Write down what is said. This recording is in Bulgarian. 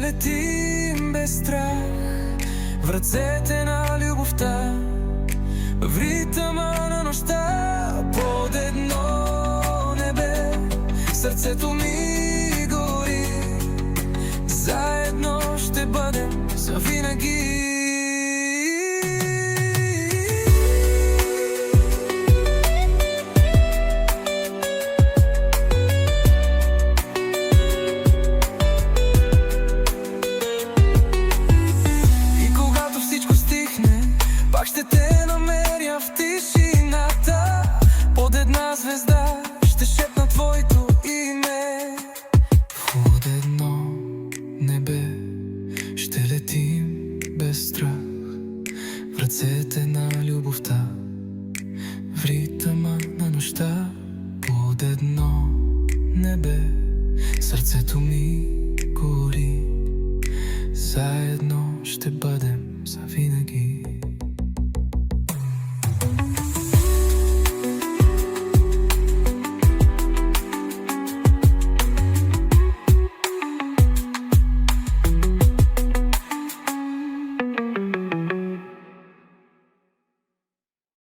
летим без страх в ръцете на любовта, в ритъма на нощта, под едно небе. Сърцето ми гори, заедно ще бъдем завинаги. Пак ще те намеря в тишината, под една звезда ще шепна твоето име. Под едно небе ще летим без страх в ръцете на любовта, в ритъма на нощта. Под едно небе сърцето ми гори, заедно ще бъдем